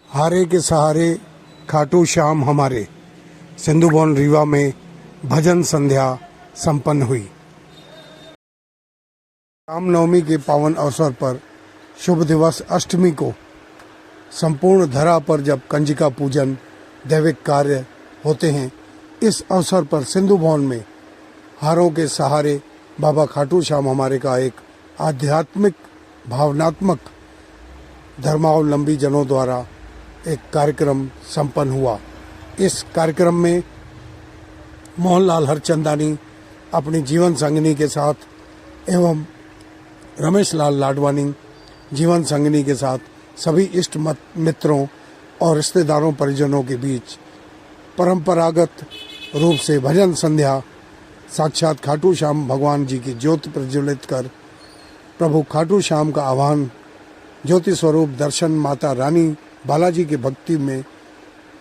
हारे के सहारे खाटू श्याम हमारे सिंधु भवन रीवा में भजन संध्या संपन्न हुई। रामनवमी के पावन अवसर पर शुभ दिवस अष्टमी को संपूर्ण धरा पर जब कंजिका पूजन दैविक कार्य होते हैं, इस अवसर पर सिंधु भवन में हारों के सहारे बाबा खाटू श्याम हमारे का एक आध्यात्मिक भावनात्मक धर्मावलंबी जनों द्वारा एक कार्यक्रम संपन्न हुआ। इस कार्यक्रम में मोहनलाल हरचंदानी अपनी जीवन संगिनी के साथ एवं रमेश लाल लाडवानी जीवन संगिनी के साथ सभी इष्ट मित्रों और रिश्तेदारों परिजनों के बीच परंपरागत रूप से भजन संध्या साक्षात खाटू श्याम भगवान जी की ज्योति प्रज्वलित कर प्रभु खाटू श्याम का आह्वान ज्योति स्वरूप दर्शन माता रानी बालाजी के भक्ति में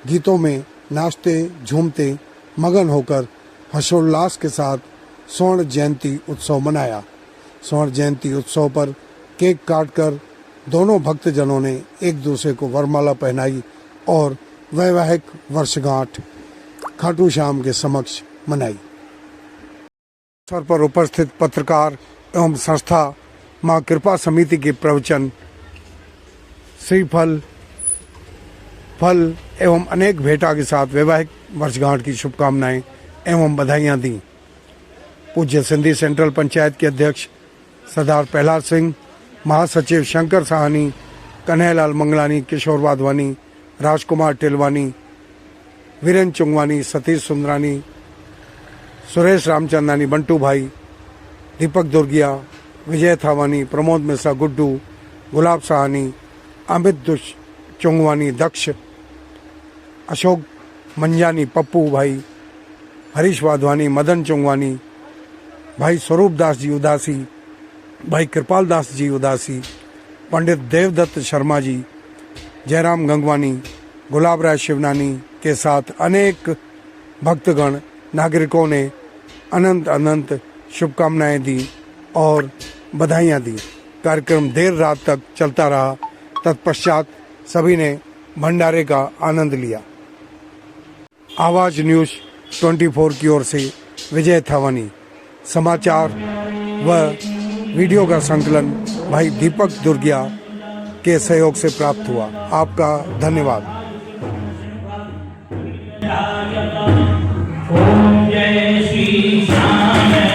गीतों में नाचते झूमते मगन होकर हर्षोल्लास के साथ स्वर्ण जयंती उत्सव मनाया। स्वर्ण जयंती उत्सव पर केक काटकर दोनों भक्तजनों ने एक दूसरे को वरमाला पहनाई और वैवाहिक वर्षगांठ खाटू श्याम के समक्ष मनाई। अवसर पर उपस्थित पत्रकार एवं संस्था मां कृपा समिति के प्रवचन श्रीफल फल एवं अनेक भेंटा के साथ वैवाहिक वर्षगांठ की शुभकामनाएं एवं बधाइयां दी। पूज्य सिंधी सेंट्रल पंचायत के अध्यक्ष सरदार प्रहलाद सिंह, महासचिव शंकर साहनी, कन्हैयालाल मंगलानी, किशोर वाधवानी, राजकुमार टिलवानी, वीरेंद्र चुंगवानी, सतीश सुंदरानी, सुरेश रामचंदानी, बंटू भाई, दीपक दुर्गिया, विजय थावानी, प्रमोद मिश्रा, गुड्डू, गुलाब साहनी, अमित चुंगवानी, दक्ष, अशोक मंजानी, पप्पू भाई, हरीश वाधवानी, मदन चुंगवानी, भाई स्वरूप दास जी उदासी, भाई कृपाल दास जी उदासी, पंडित देवदत्त शर्मा जी, जयराम गंगवानी, गुलाब राय शिवनानी के साथ अनेक भक्तगण नागरिकों ने अनंत अनंत शुभकामनाएं दी और बधाइयां दी। कार्यक्रम देर रात तक चलता रहा। तत्पश्चात सभी ने भंडारे का आनंद लिया। आवाज न्यूज 24 की ओर से विजय थावानी। समाचार व वीडियो का संकलन भाई दीपक दुर्गिया के सहयोग से प्राप्त हुआ। आपका धन्यवाद। ओम जय श्री श्याम।